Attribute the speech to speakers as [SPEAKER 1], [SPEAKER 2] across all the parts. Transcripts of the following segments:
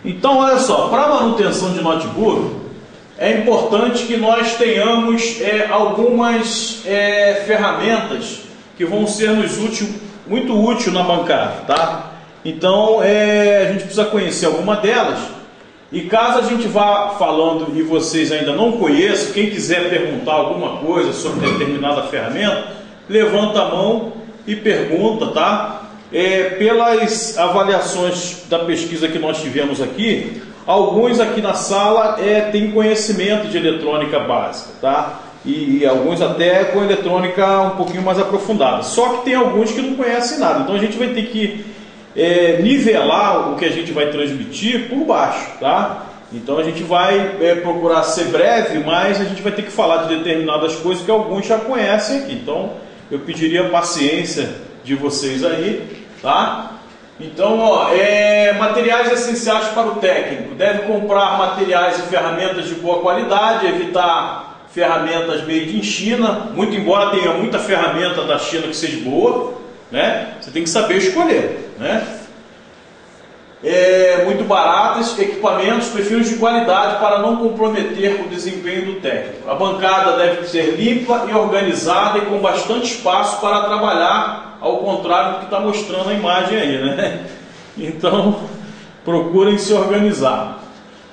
[SPEAKER 1] Então, olha só, para manutenção de notebook, é importante que nós tenhamos algumas ferramentas que vão ser muito útil na bancada, tá? Então, a gente precisa conhecer alguma delas. E caso a gente vá falando e vocês ainda não conheçam, quem quiser perguntar alguma coisa sobre determinada ferramenta, levanta a mão e pergunta, tá? Pelas avaliações da pesquisa que nós tivemos aqui, alguns aqui na sala têm conhecimento de eletrônica básica, tá? E alguns até com eletrônica um pouquinho mais aprofundada. Só que tem alguns que não conhecem nada. Então a gente vai ter que nivelar o que a gente vai transmitir por baixo, tá? Então a gente vai procurar ser breve, mas a gente vai ter que falar de determinadas coisas que alguns já conhecem aqui. Então eu pediria a paciência de vocês aí, tá? Então, materiais essenciais para o técnico. Deve comprar materiais e ferramentas de boa qualidade, evitar ferramentas made in China, muito embora tenha muita ferramenta da China que seja boa, né? Você tem que saber escolher, né? Muito baratas, equipamentos, prefiro de qualidade para não comprometer o desempenho do técnico. A bancada deve ser limpa e organizada e com bastante espaço para trabalhar, ao contrário do que está mostrando a imagem aí, né? Então, procurem se organizar.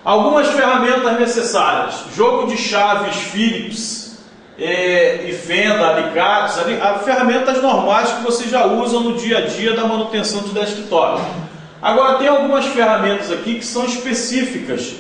[SPEAKER 1] Algumas ferramentas necessárias: jogo de chaves Phillips e fenda, alicates, ferramentas normais que você já usa no dia a dia da manutenção de desktop. Agora tem algumas ferramentas aqui que são específicas.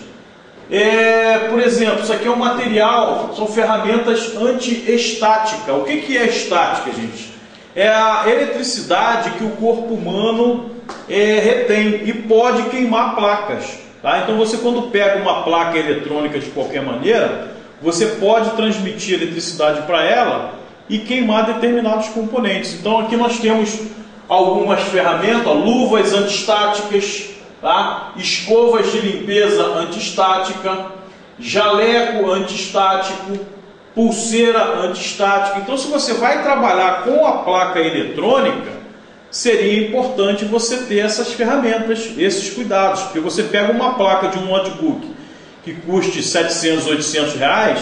[SPEAKER 1] Por exemplo, isso aqui é um material, são ferramentas anti-estática. O que é estática, gente? É a eletricidade que o corpo humano retém e pode queimar placas, tá? Então você, quando pega uma placa eletrônica de qualquer maneira, você pode transmitir eletricidade para ela e queimar determinados componentes. Então aqui nós temos algumas ferramentas, luvas antistáticas, tá? Escovas de limpeza antistática, jaleco antistático, pulseira antistática. Então, se você vai trabalhar com a placa eletrônica, seria importante você ter essas ferramentas, esses cuidados, porque você pega uma placa de um notebook que custe 700, 800 reais,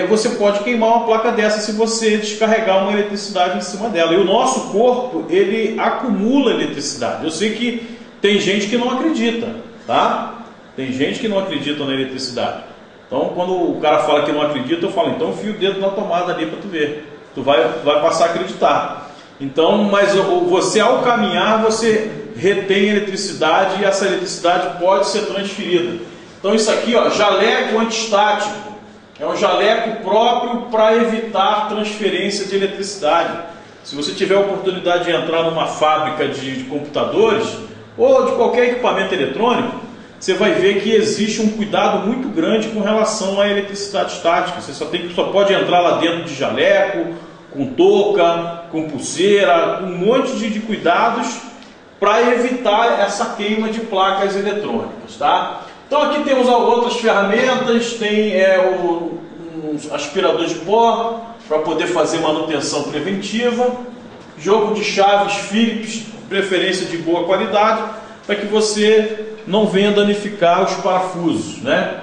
[SPEAKER 1] você pode queimar uma placa dessa se você descarregar uma eletricidade em cima dela. E o nosso corpo, ele acumula eletricidade. Eu sei que tem gente que não acredita, tá? Tem gente que não acredita na eletricidade. Então, quando o cara fala que não acredita, eu falo, então enfia o dedo na tomada ali para tu ver. Tu vai passar a acreditar. Então, mas você, ao caminhar, você retém eletricidade e essa eletricidade pode ser transferida. Então, isso aqui, ó, jaleco antistático. É um jaleco próprio para evitar transferência de eletricidade. Se você tiver a oportunidade de entrar numa fábrica de computadores ou de qualquer equipamento eletrônico, você vai ver que existe um cuidado muito grande com relação à eletricidade estática. Você só pode entrar lá dentro de jaleco, com touca, com pulseira, com um monte de cuidados para evitar essa queima de placas eletrônicas, tá? Então aqui temos outras ferramentas, tem um aspirador de pó para poder fazer manutenção preventiva, jogo de chaves Phillips, preferência de boa qualidade, para que você não venha danificar os parafusos, né?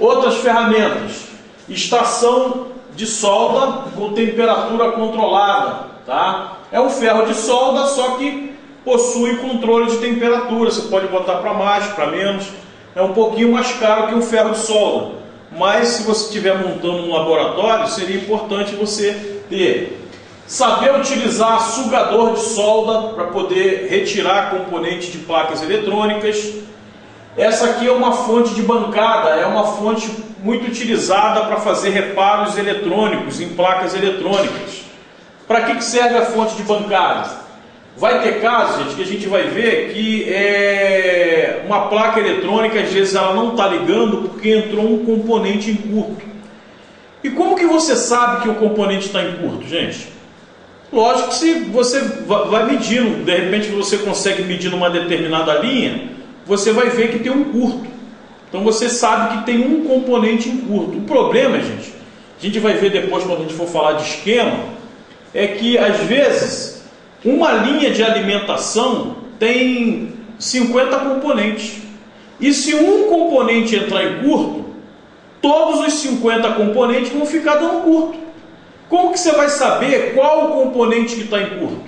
[SPEAKER 1] Outras ferramentas: estação de solda com temperatura controlada, tá? É um ferro de solda, só que possui controle de temperatura. Você pode botar para mais, para menos. É um pouquinho mais caro que um ferro de solda, mas se você estiver montando um laboratório, seria importante você ter. Saber utilizar sugador de solda para poder retirar componentes de placas eletrônicas. Essa aqui é uma fonte de bancada, é uma fonte muito utilizada para fazer reparos eletrônicos em placas eletrônicas. Para que serve a fonte de bancada? Vai ter casos, gente, que a gente vai ver que uma placa eletrônica, às vezes, ela não está ligando porque entrou um componente em curto. E como que você sabe que o componente está em curto, gente? Lógico que se você vai medindo, de repente você consegue medir numa determinada linha, você vai ver que tem um curto. Então você sabe que tem um componente em curto. O problema, gente, a gente vai ver depois quando a gente for falar de esquema, é que às vezes uma linha de alimentação tem 50 componentes. E se um componente entrar em curto, todos os 50 componentes vão ficar dando curto. Como que você vai saber qual o componente que está em curto?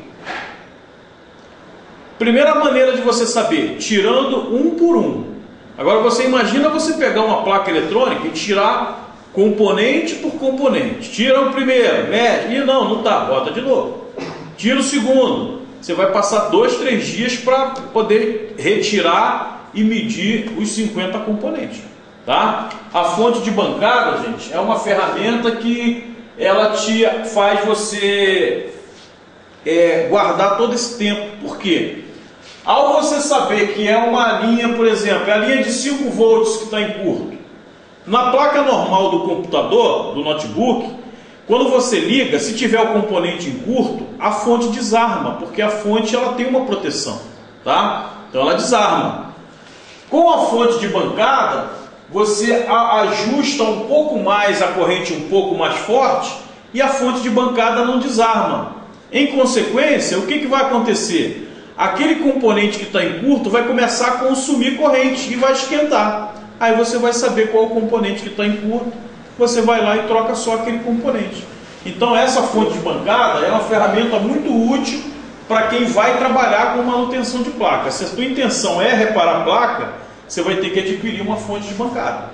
[SPEAKER 1] Primeira maneira de você saber, tirando um por um. Agora você imagina você pegar uma placa eletrônica e tirar componente por componente. Tira o primeiro, mede, e não está, bota de novo. Tira o segundo. Você vai passar 2, 3 dias para poder retirar e medir os 50 componentes. Tá? A fonte de bancada, gente, é uma ferramenta que ela te faz você guardar todo esse tempo. Por quê? Ao você saber que é uma linha, por exemplo, é a linha de 5 volts que está em curto. Na placa normal do computador, do notebook, quando você liga, se tiver o componente em curto, a fonte desarma, porque a fonte ela tem uma proteção. Tá? Então ela desarma. Com a fonte de bancada, você ajusta um pouco mais a corrente um pouco mais forte e a fonte de bancada não desarma. Em consequência, o que vai acontecer? Aquele componente que está em curto vai começar a consumir corrente e vai esquentar. Aí você vai saber qual o componente que está em curto, você vai lá e troca só aquele componente. Então essa fonte de bancada é uma ferramenta muito útil para quem vai trabalhar com manutenção de placa. Se a sua intenção é reparar a placa, você vai ter que adquirir uma fonte de bancada.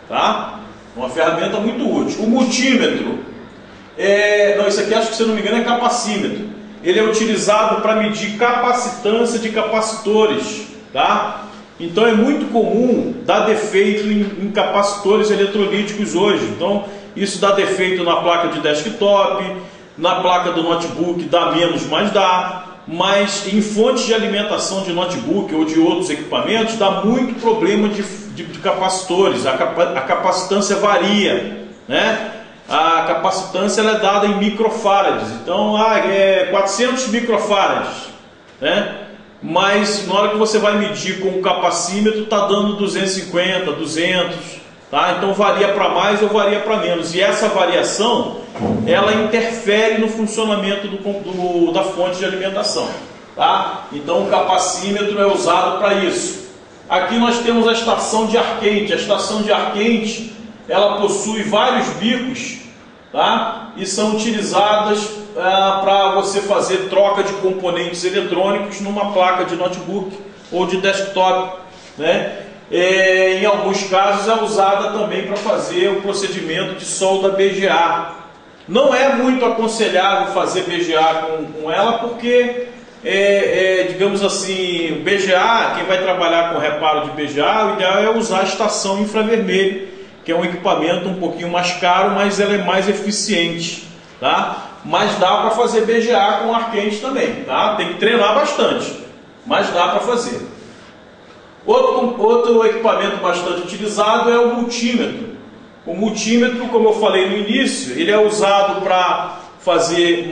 [SPEAKER 1] Tá? Uma ferramenta muito útil. O multímetro, não, isso aqui acho que, se eu não me engano, é capacímetro. Ele é utilizado para medir capacitância de capacitores. Tá? Então é muito comum dar defeito em capacitores eletrolíticos hoje. Então isso dá defeito na placa de desktop, na placa do notebook dá menos, mas dá. Mas em fontes de alimentação de notebook ou de outros equipamentos dá muito problema de capacitores. A capacitância varia, né? A capacitância ela é dada em microfarads. Então 400 microfarads, né? Mas na hora que você vai medir com o capacímetro está dando 250, 200, tá? Então varia para mais ou varia para menos. E essa variação ela interfere no funcionamento da fonte de alimentação. Tá? Então o capacímetro é usado para isso. Aqui nós temos a estação de ar quente. A estação de ar quente ela possui vários bicos, tá? E são utilizadas para você fazer troca de componentes eletrônicos numa placa de notebook ou de desktop, né? Em alguns casos é usada também para fazer o procedimento de solda BGA. Não é muito aconselhável fazer BGA com ela, porque, digamos assim, BGA, quem vai trabalhar com reparo de BGA, o ideal é usar a estação infravermelho, que é um equipamento um pouquinho mais caro, mas ela é mais eficiente. Tá? Mas dá para fazer BGA com ar quente também. Tá? Tem que treinar bastante, mas dá para fazer. Outro equipamento bastante utilizado é o multímetro. O multímetro, como eu falei no início, ele é usado para fazer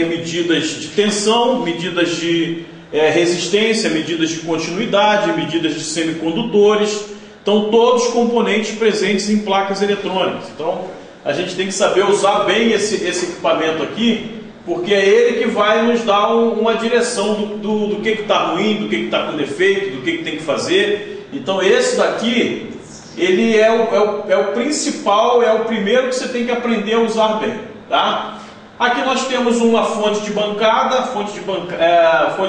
[SPEAKER 1] medidas de tensão, medidas de resistência, medidas de continuidade, medidas de semicondutores. Então, todos os componentes presentes em placas eletrônicas. Então, a gente tem que saber usar bem esse equipamento aqui, porque é ele que vai nos dar uma direção do que está ruim, do que está com defeito, do que tem que fazer. Então, esse daqui, ele é o principal, é o primeiro que você tem que aprender a usar bem. Tá? Aqui nós temos uma fonte de bancada, fonte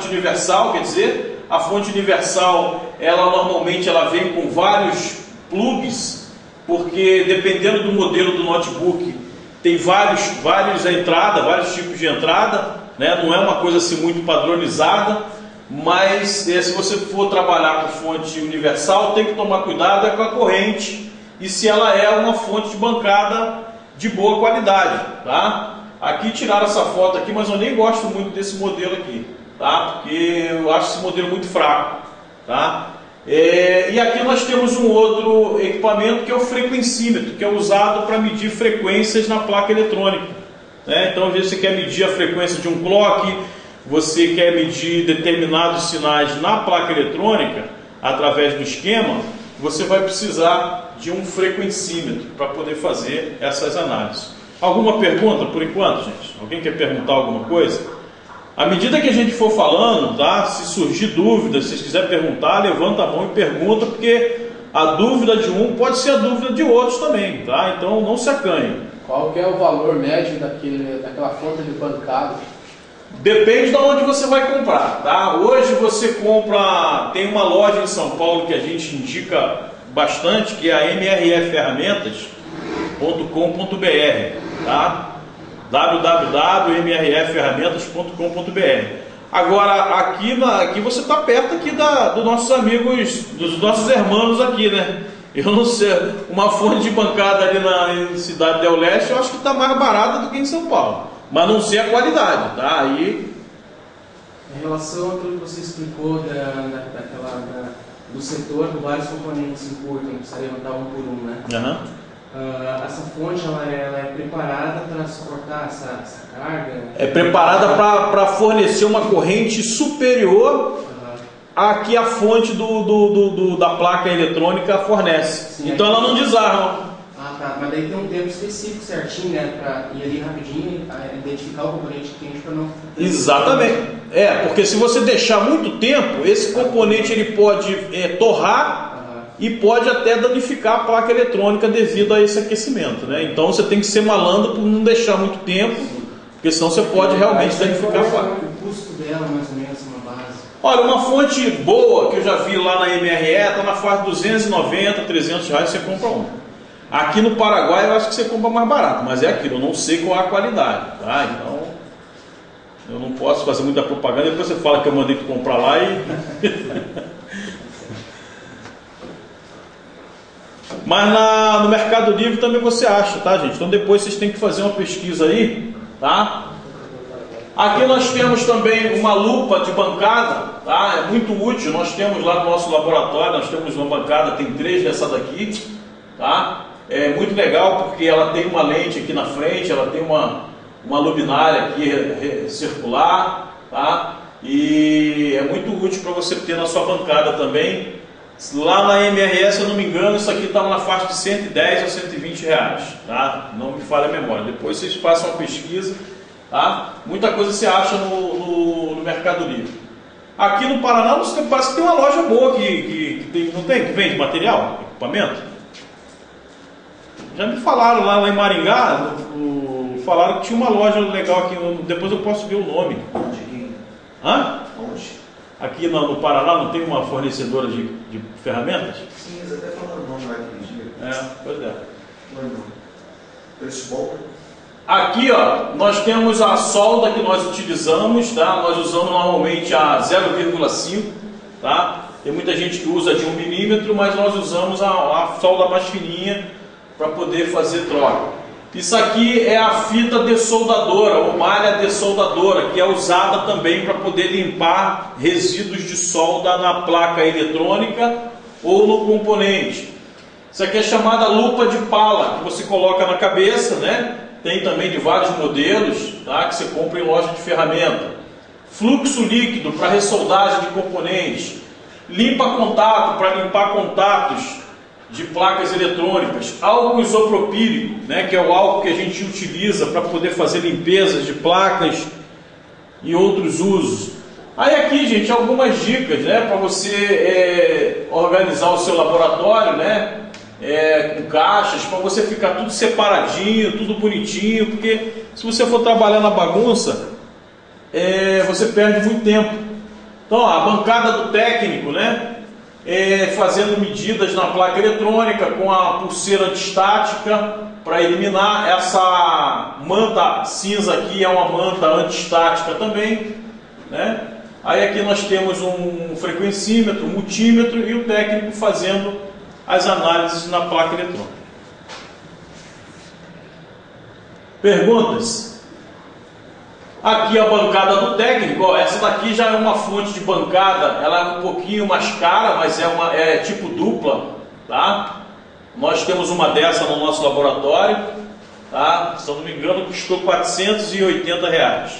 [SPEAKER 1] universal, quer dizer, a fonte universal, ela normalmente vem com vários plugs, porque dependendo do modelo do notebook, tem vários tipos de entrada, né? Não é uma coisa assim muito padronizada, mas se você for trabalhar com fonte universal, tem que tomar cuidado com a corrente e se ela é uma fonte de bancada de boa qualidade. Tá? Aqui tiraram essa foto aqui, mas eu nem gosto muito desse modelo aqui, tá? Porque eu acho esse modelo muito fraco. Tá? E aqui nós temos um outro equipamento que é o frequencímetro, que é usado para medir frequências na placa eletrônica. Né? Então, às vezes você quer medir a frequência de um clock, você quer medir determinados sinais na placa eletrônica, através do esquema, você vai precisar de um frequencímetro para poder fazer essas análises. Alguma pergunta por enquanto, gente? Alguém quer perguntar alguma coisa? À medida que a gente for falando, tá? Se surgir dúvida, se vocês quiserem perguntar, levanta a mão e pergunta, porque a dúvida de um pode ser a dúvida de outros também, tá? Então não se acanhe.
[SPEAKER 2] Qual que é o valor médio daquela fonte de bancada?
[SPEAKER 1] Depende de onde você vai comprar, tá? Hoje você compra, tem uma loja em São Paulo que a gente indica bastante, que é a mrfferramentas.com.br, tá? www.mrfferramentas.com.br. Agora aqui você está perto aqui dos nossos amigos, dos nossos irmãos aqui, né? Eu não sei, uma fonte de bancada ali na Cidade del Leste eu acho que está mais barata do que em São Paulo, mas não sei a qualidade, tá? Aí
[SPEAKER 2] em relação àquilo que você explicou do setor com vários componentes encurtam, precisa levantar um por um, né?
[SPEAKER 1] Uhum.
[SPEAKER 2] Essa fonte ela é preparada para suportar essa carga?
[SPEAKER 1] É preparada para fornecer uma corrente superior a que a fonte da placa eletrônica fornece. Sim, então ela não desarma.
[SPEAKER 2] Ah, tá. Mas daí tem um tempo específico certinho, né? Para ir ali rapidinho, identificar o componente quente para não...
[SPEAKER 1] Exatamente. Porque se você deixar muito tempo, esse componente ele pode torrar e pode até danificar a placa eletrônica devido a esse aquecimento, né? Então você tem que ser malandro por não deixar muito tempo, porque senão você pode realmente danificar a placa.
[SPEAKER 2] O custo dela, mais ou menos, uma base?
[SPEAKER 1] Olha, uma fonte boa que eu já vi lá na MRE está na faixa de 290, 300 reais você compra uma. Aqui no Paraguai eu acho que você compra mais barato, mas é aquilo, eu não sei qual é a qualidade, tá? Então eu não posso fazer muita propaganda, depois você fala que eu mandei tu comprar lá e... Mas no Mercado Livre também você acha, tá, gente? Então depois vocês têm que fazer uma pesquisa aí, tá? Aqui nós temos também uma lupa de bancada, tá? É muito útil. Nós temos lá no nosso laboratório, nós temos uma bancada, tem 3 dessa daqui, tá? É muito legal porque ela tem uma lente aqui na frente, ela tem uma luminária aqui circular, tá? E é muito útil para você ter na sua bancada também. Lá na MRS, se eu não me engano, isso aqui está na faixa de 110 a 120 reais, tá? Não me falha a memória. Depois vocês façam uma pesquisa, tá? Muita coisa você acha no Mercado Livre. Aqui no Paraná, parece que tem uma loja boa que tem, não tem? Que vende material, equipamento? Já me falaram lá em Maringá, falaram que tinha uma loja legal aqui, depois eu posso ver o nome. Hã?
[SPEAKER 3] Onde?
[SPEAKER 1] Aqui no Paraná não tem uma fornecedora de ferramentas?
[SPEAKER 3] Sim, eles até falaram o nome lá aquele dia.
[SPEAKER 1] Pois é.
[SPEAKER 3] Não. Preço bom.
[SPEAKER 1] Aqui, ó, nós temos a solda que nós utilizamos, tá? Nós usamos normalmente a 0,5, tá? Tem muita gente que usa de 1 milímetro, mas nós usamos a solda mais fininha para poder fazer troca. Isso aqui é a fita dessoldadora, ou malha dessoldadora, que é usada também para poder limpar resíduos de solda na placa eletrônica ou no componente. Isso aqui é chamada lupa de pala, que você coloca na cabeça, né? Tem também de vários modelos, tá? Que você compra em loja de ferramenta. Fluxo líquido para ressoldagem de componentes. Limpa contato para limpar contatos de placas eletrônicas, álcool isopropílico, né, que é o álcool que a gente utiliza para poder fazer limpezas de placas e outros usos. Aí aqui, gente, algumas dicas, né, para você organizar o seu laboratório, né, com caixas, para você ficar tudo separadinho, tudo bonitinho, porque se você for trabalhar na bagunça, você perde muito tempo. Então, ó, a bancada do técnico, né, fazendo medidas na placa eletrônica com a pulseira antistática para eliminar. Essa manta cinza aqui é uma manta antistática também, né? Aí aqui nós temos um frequencímetro, um multímetro e o técnico fazendo as análises na placa eletrônica. Perguntas? Aqui a bancada do técnico, ó, essa daqui já é uma fonte de bancada, ela é um pouquinho mais cara, mas é tipo dupla, tá? Nós temos uma dessa no nosso laboratório, tá? Se eu não me engano, custou 480 reais,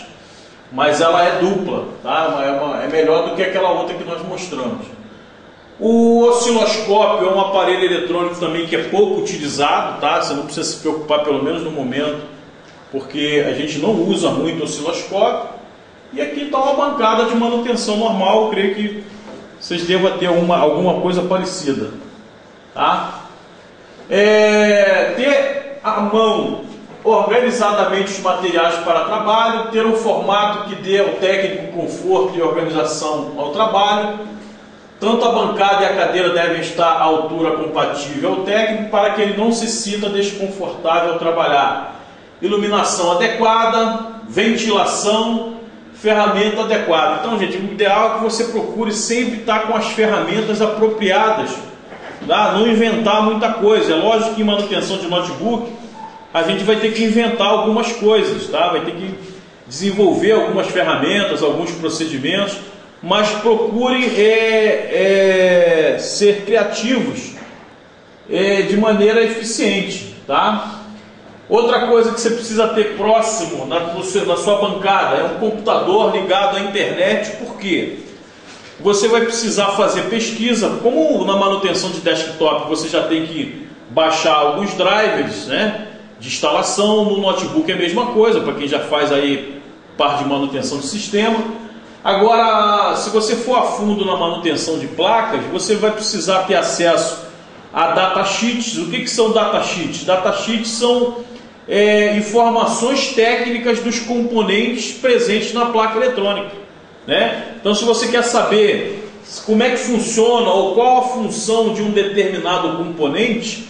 [SPEAKER 1] mas ela é dupla, tá? É melhor do que aquela outra que nós mostramos. O osciloscópio é um aparelho eletrônico também que é pouco utilizado, tá? Você não precisa se preocupar, pelo menos no momento, porque a gente não usa muito osciloscópio, E aqui está uma bancada de manutenção normal, eu creio que vocês devam ter alguma coisa parecida. Tá? Ter à mão organizadamente os materiais para trabalho, ter um formato que dê ao técnico conforto e organização ao trabalho. Tanto a bancada e a cadeira devem estar à altura compatível ao técnico para que ele não se sinta desconfortável ao trabalhar. Iluminação adequada, ventilação, ferramenta adequada. Então, gente, o ideal é que você procure sempre estar com as ferramentas apropriadas, tá? Não inventar muita coisa. É lógico que em manutenção de notebook a gente vai ter que inventar algumas coisas, tá? Vai ter que desenvolver algumas ferramentas, alguns procedimentos, mas procure ser criativos de maneira eficiente, tá? Outra coisa que você precisa ter próximo na sua bancada é um computador ligado à internet. Por quê? Você vai precisar fazer pesquisa, como na manutenção de desktop você já tem que baixar alguns drivers, né, de instalação. No notebook é a mesma coisa, para quem já faz aí parte de manutenção de sistema. Agora, se você for a fundo na manutenção de placas, você vai precisar ter acesso a datasheets. O que são datasheets? Datasheets são informações técnicas dos componentes presentes na placa eletrônica, né? Então, se você quer saber como é que funciona ou qual a função de um determinado componente,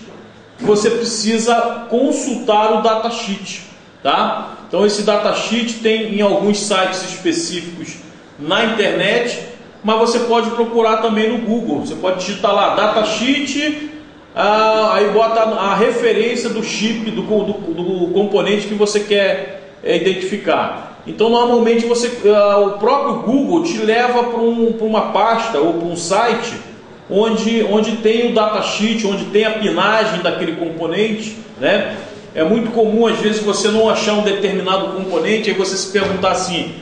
[SPEAKER 1] você precisa consultar o datasheet, tá? Então, esse datasheet tem em alguns sites específicos na internet, mas você pode procurar também no Google. Você pode digitar lá datasheet, aí bota a referência do chip, do componente que você quer identificar. Então, normalmente o próprio Google te leva para uma pasta ou para um site onde tem o datasheet, onde tem a pinagem daquele componente, né? É muito comum às vezes você não achar um determinado componente, aí você se perguntar assim: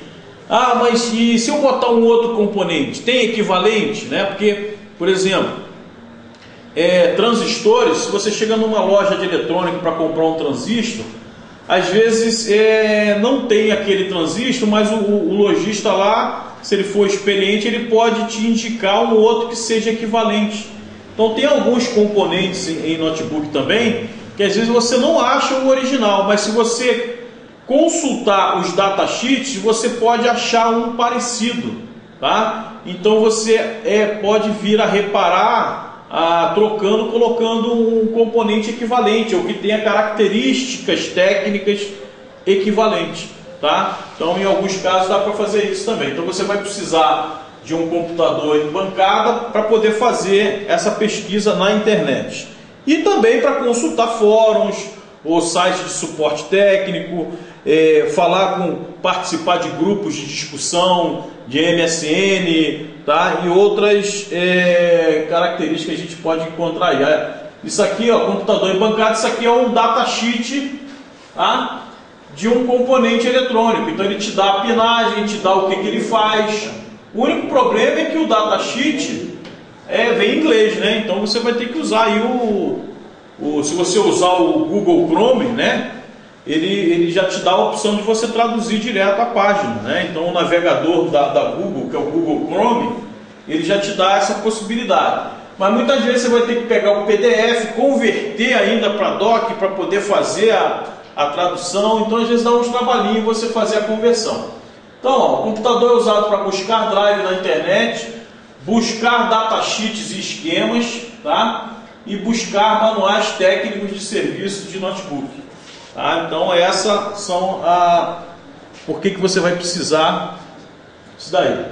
[SPEAKER 1] ah, mas e se eu botar um outro componente, tem equivalente, né? Porque, por exemplo, transistores, se você chega numa loja de eletrônica para comprar um transistor, às vezes não tem aquele transistor, mas o lojista lá, se ele for experiente, ele pode te indicar um outro que seja equivalente. Então tem alguns componentes em notebook também, que às vezes você não acha o original, mas se você consultar os datasheets, você pode achar um parecido, tá? Então você pode vir a reparar trocando, colocando um componente equivalente, ou que tenha características técnicas equivalentes, tá? Então, em alguns casos dá para fazer isso também. Então, você vai precisar de um computador em bancada para poder fazer essa pesquisa na internet. E também para consultar fóruns ou sites de suporte técnico, participar de grupos de discussão, de MSN, tá? E outras características que a gente pode encontrar aí. Isso aqui, ó, computador em bancada, isso aqui é um datasheet, tá? De um componente eletrônico. Então ele te dá a pinagem, te dá o que ele faz. O único problema é que o datasheet vem em inglês, né? Então você vai ter que usar aí se você usar o Google Chrome, né? Ele já te dá a opção de você traduzir direto a página, né? Então o navegador da Google, que é o Google Chrome, ele já te dá essa possibilidade. Mas muitas vezes você vai ter que pegar o PDF, converter ainda para doc para poder fazer a tradução. Então às vezes dá uns trabalhinhos você fazer a conversão. Então, ó, o computador é usado para buscar drive na internet, buscar datasheets e esquemas, tá? E buscar manuais técnicos de serviço de notebook. Tá? Então essas são por que você vai precisar disso daí.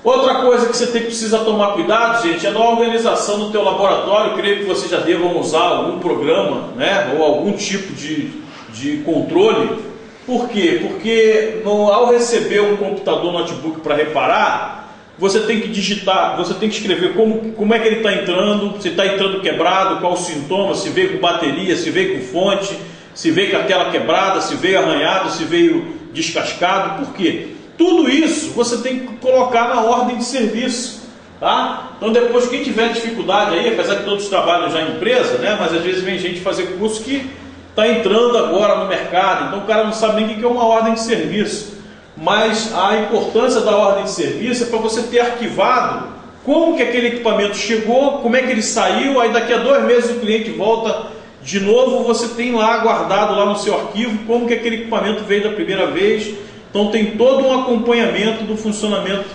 [SPEAKER 1] Outra coisa que você precisa tomar cuidado, gente, é na organização do teu laboratório. Eu creio que vocês já devam usar algum programa, né, ou algum tipo de controle. Por quê? Porque ao receber um computador notebook para reparar, você tem que digitar, você tem que escrever como é que ele está entrando, se está entrando quebrado, qual o sintoma, se veio com bateria, se veio com fonte, se veio com a tela quebrada, se veio arranhado, se veio descascado. Por quê? Tudo isso você tem que colocar na ordem de serviço, tá? Então depois, quem tiver dificuldade aí, apesar que todos trabalham já em empresa, né? Mas às vezes vem gente fazer curso que está entrando agora no mercado, então o cara não sabe nem o que é uma ordem de serviço. mas a importância da ordem de serviço é para você ter arquivado como que aquele equipamento chegou, como é que ele saiu, aí daqui a 2 meses o cliente volta de novo, você tem lá guardado lá no seu arquivo como que aquele equipamento veio da primeira vez. Então tem todo um acompanhamento do funcionamento,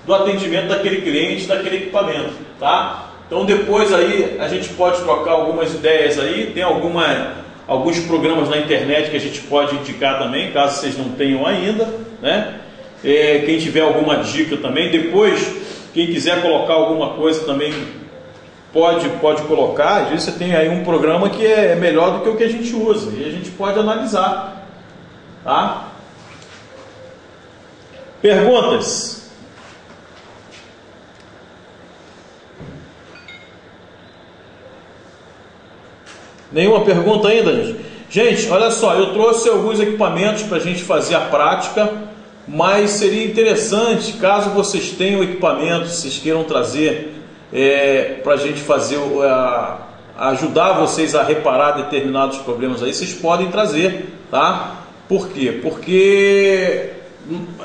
[SPEAKER 1] do atendimento daquele cliente, daquele equipamento, tá? Então depois aí a gente pode trocar algumas ideias aí, tem alguns programas na internet que a gente pode indicar também, caso vocês não tenham ainda, né? Quem tiver alguma dica também, depois quem quiser colocar alguma coisa também pode colocar. Às vezes você tem aí um programa que é melhor do que o que a gente usa e a gente pode analisar, tá? Perguntas? Nenhuma pergunta ainda, gente? Gente, olha só, eu trouxe alguns equipamentos para a gente fazer a prática, mas seria interessante, caso vocês tenham equipamentos, vocês queiram trazer para a gente fazer, ajudar vocês a reparar determinados problemas aí, vocês podem trazer, tá? Por quê? Porque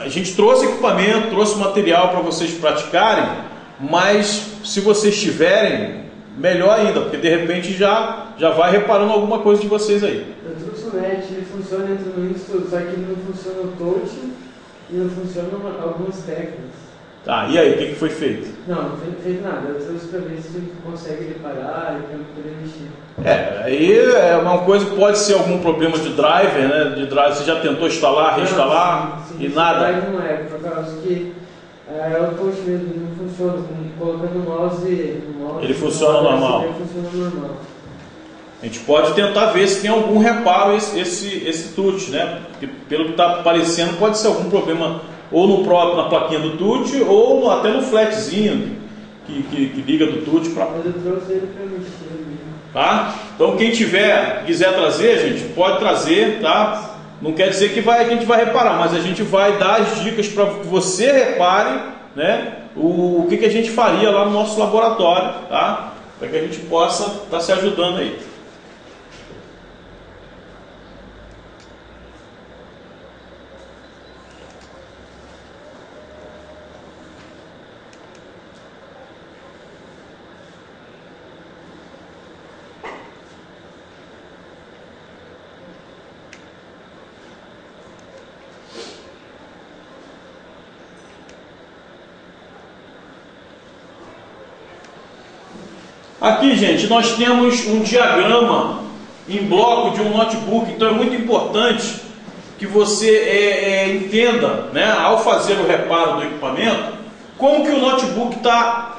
[SPEAKER 1] a gente trouxe equipamento, trouxe material para vocês praticarem, mas se vocês tiverem, melhor ainda, porque de repente já vai reparando alguma coisa de vocês aí.
[SPEAKER 2] Eu trouxe o NET, ele funciona dentro do Windows, só que não funciona o touch e não funciona algumas teclas.
[SPEAKER 1] Tá, e aí, o que foi feito?
[SPEAKER 2] Não foi feito nada, eu trouxe para ver se a gente consegue reparar e para poder mexer.
[SPEAKER 1] Aí é uma coisa, pode ser algum problema de driver, né? De driver, você já tentou instalar, reinstalar
[SPEAKER 2] sim,
[SPEAKER 1] e nada?
[SPEAKER 2] Drive não é, por causa que o touch mesmo não funciona, colocando o mouse
[SPEAKER 1] ele funciona normal.
[SPEAKER 2] Ele funciona normal.
[SPEAKER 1] A gente pode tentar ver se tem algum reparo esse touch, né? Porque pelo que está aparecendo pode ser algum problema ou na plaquinha do touch ou até no flatzinho que liga do touch para.
[SPEAKER 2] Mas eu trouxe ele para mexer mesmo.
[SPEAKER 1] Tá? Então quem quiser trazer, gente, pode trazer, tá? Não quer dizer que a gente vai reparar, mas a gente vai dar as dicas para que você repare, né? O que a gente faria lá no nosso laboratório, tá? Para que a gente possa estar se ajudando aí. Aqui, gente, nós temos um diagrama em bloco de um notebook, então é muito importante que você entenda, né, ao fazer o reparo do equipamento, como que o notebook está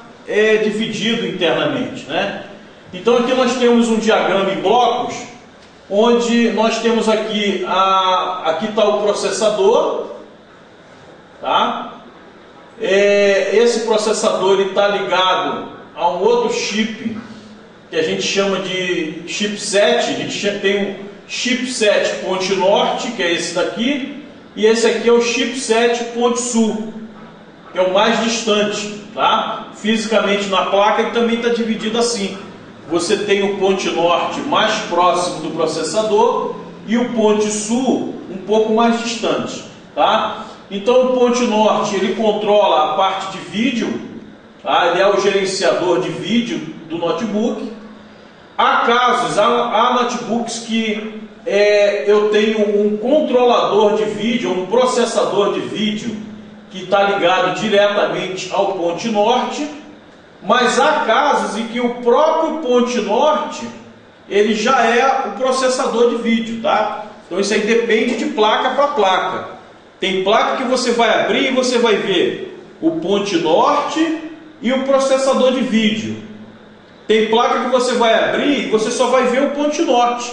[SPEAKER 1] dividido internamente, né? Então aqui nós temos um diagrama em blocos, onde nós temos aqui, aqui está o processador, tá? Esse processador está ligado a um outro chip que a gente chama de chipset. A gente tem um chipset ponte norte, que é esse daqui, e esse aqui é o chipset ponte sul, que é o mais distante, tá? Fisicamente na placa ele também está dividido assim. Você tem o ponte norte mais próximo do processador e o ponte sul um pouco mais distante, tá? Então o ponte norte ele controla a parte de vídeo. Ele é o gerenciador de vídeo do notebook. Há casos, há notebooks que eu tenho um controlador de vídeo, um processador de vídeo que está ligado diretamente ao ponte norte, mas há casos em que o próprio ponte norte ele já é o processador de vídeo, tá? Então isso aí depende de placa para placa. Tem placa que você vai abrir e você vai ver o ponte norte e o processador de vídeo. Tem placa que você vai abrir e você só vai ver o ponte norte.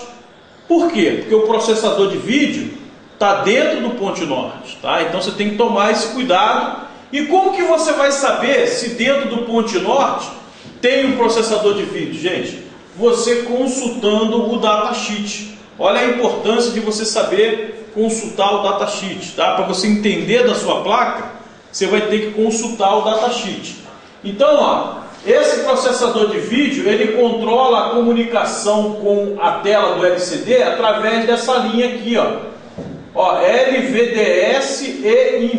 [SPEAKER 1] Por quê? Porque o processador de vídeo está dentro do ponte norte, tá? Então você tem que tomar esse cuidado. E como que você vai saber se dentro do ponte norte tem um processador de vídeo? Gente, você consultando o datasheet. Olha a importância de você saber consultar o datasheet, tá? Para você entender da sua placa, você vai ter que consultar o datasheet. Então, esse processador de vídeo, ele controla a comunicação com a tela do LCD através dessa linha aqui, ó. Ó, LVDS e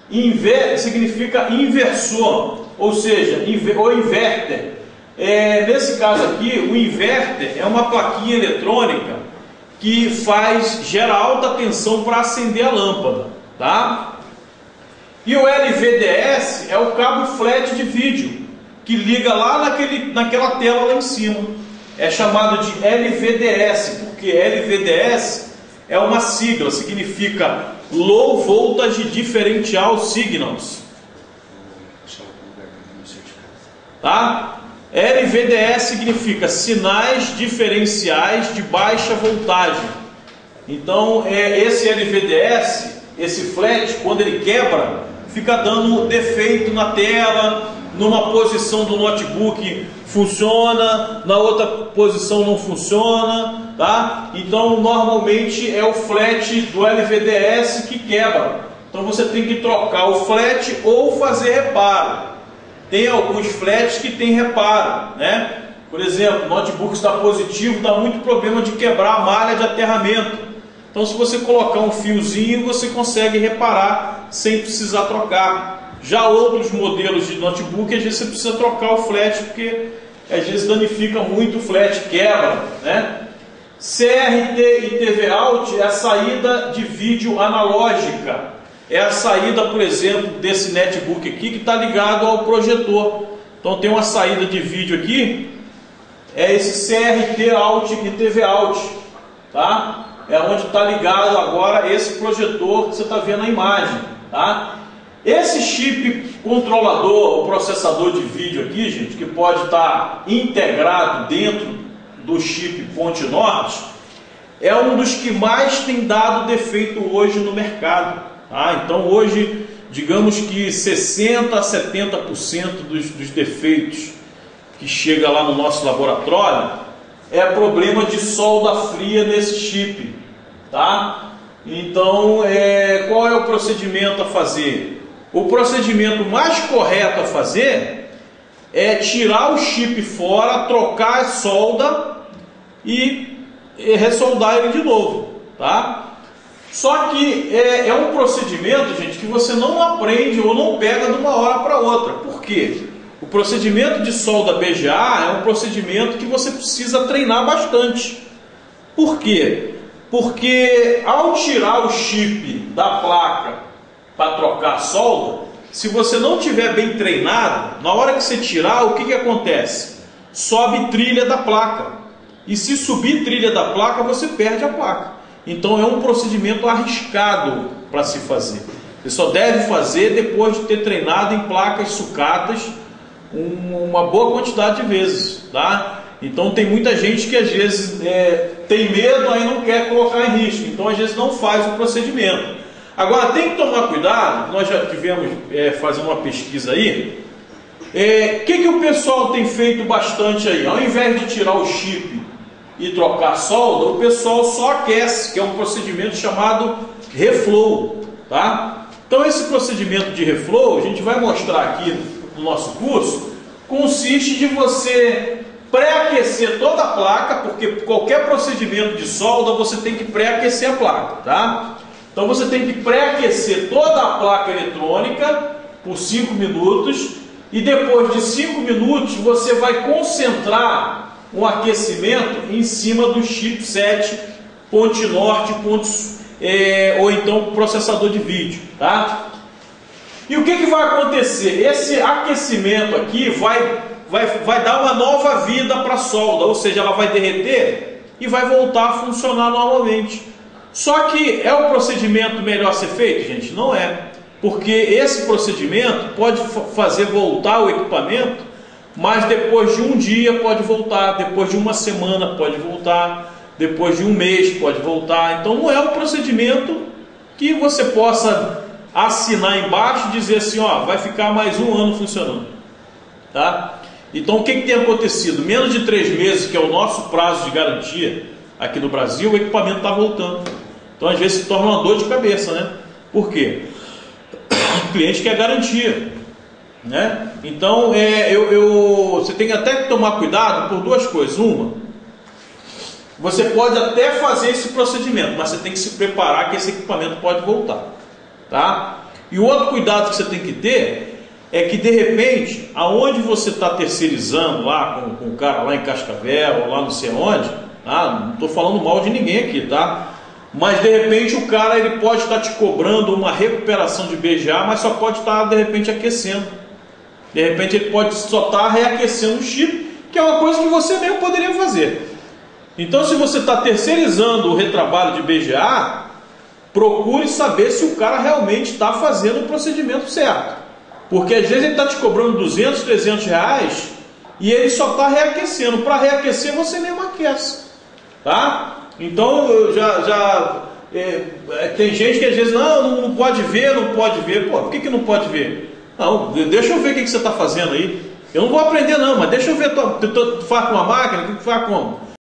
[SPEAKER 1] invert significa inversor, ou seja, o inverter. Nesse caso aqui, o inverter é uma plaquinha eletrônica que gera alta tensão para acender a lâmpada, tá? E o LVDS é o cabo flat de vídeo que liga lá naquela tela lá em cima. É chamado de LVDS, porque LVDS é uma sigla, significa Low Voltage Differential Signals. Tá? LVDS significa sinais diferenciais de baixa voltagem. Então, esse LVDS, esse flat, quando ele quebra, fica dando defeito na tela, numa posição do notebook funciona, na outra posição não funciona, tá? Então, normalmente é o flat do LVDS que quebra. Então, você tem que trocar o flat ou fazer reparo. Tem alguns flats que tem reparo, né? Por exemplo, o notebook está positivo, dá muito problema de quebrar a malha de aterramento. Então, se você colocar um fiozinho, você consegue reparar sem precisar trocar. Já outros modelos de notebook, às vezes você precisa trocar o flat, porque às vezes danifica muito o flat, quebra, né? CRT e TV Out é a saída de vídeo analógica. É a saída, por exemplo, desse netbook aqui que está ligado ao projetor. Então tem uma saída de vídeo aqui, é esse CRT Out e TV Out, tá? É onde está ligado agora esse projetor que você está vendo na imagem, tá? Esse chip controlador, o processador de vídeo aqui, gente, que pode estar integrado dentro do chip Ponte Norte, é um dos que mais tem dado defeito hoje no mercado. Tá? Então hoje, digamos que 60% a 70% dos defeitos que chega lá no nosso laboratório é problema de solda fria nesse chip. Tá? Então, qual é o procedimento a fazer? O procedimento mais correto a fazer é tirar o chip fora, trocar a solda e ressoldar ele de novo, tá? Só que é um procedimento, gente, que você não aprende ou não pega de uma hora para outra. Por quê? O procedimento de solda BGA é um procedimento que você precisa treinar bastante. Por quê? Porque ao tirar o chip da placa para trocar a solda, se você não tiver bem treinado, na hora que você tirar, o que acontece? Sobe trilha da placa. E se subir trilha da placa, você perde a placa. Então é um procedimento arriscado para se fazer. Você só deve fazer depois de ter treinado em placas sucatas uma boa quantidade de vezes, tá? Então tem muita gente que às vezes tem medo, aí não quer colocar em risco. Então às vezes não faz o procedimento. Agora tem que tomar cuidado, nós já tivemos fazendo uma pesquisa aí. Que o pessoal tem feito bastante aí? Ao invés de tirar o chip e trocar a solda, o pessoal só aquece, que é um procedimento chamado reflow, tá? Então esse procedimento de reflow, a gente vai mostrar aqui no nosso curso, consiste de você pré-aquecer toda a placa, porque qualquer procedimento de solda você tem que pré-aquecer a placa, tá? Então você tem que pré-aquecer toda a placa eletrônica por 5 minutos e depois de 5 minutos você vai concentrar um aquecimento em cima do chipset Ponte Norte, ou então processador de vídeo, tá? E o que vai acontecer? Esse aquecimento aqui vai dar uma nova vida para a solda, ou seja, ela vai derreter e vai voltar a funcionar normalmente. Só que é o procedimento melhor a ser feito, gente? Não é, porque esse procedimento pode fazer voltar o equipamento, mas depois de um dia pode voltar, depois de uma semana pode voltar, depois de um mês pode voltar. Então não é um procedimento que você possa assinar embaixo e dizer assim, ó, vai ficar mais um ano funcionando, tá? Então o que tem acontecido? Menos de 3 meses, que é o nosso prazo de garantia aqui no Brasil, o equipamento está voltando. Então às vezes se torna uma dor de cabeça, né? Por quê? O cliente quer garantia, né? Então você tem até que tomar cuidado por duas coisas. Uma, você pode até fazer esse procedimento, mas você tem que se preparar que esse equipamento pode voltar, tá? E o outro cuidado que você tem que ter é que, de repente, aonde você está terceirizando lá com o cara lá em Cascavel ou lá não sei onde, tá? Não estou falando mal de ninguém aqui, tá? Mas de repente o cara ele pode estar te cobrando uma recuperação de BGA, mas só pode estar de repente aquecendo. De repente ele pode só estar reaquecendo o chip, que é uma coisa que você mesmo poderia fazer. Então, se você está terceirizando o retrabalho de BGA, procure saber se o cara realmente está fazendo o procedimento certo. Porque às vezes ele está te cobrando 200, 300 reais e ele só está reaquecendo. Para reaquecer você mesmo aquece, tá? Então tem gente que às vezes não pode ver, não pode ver. Pô, por que não pode ver? Não, deixa eu ver o que você está fazendo aí. Eu não vou aprender não, mas deixa eu ver, tu faz com uma máquina, o que tu faz como?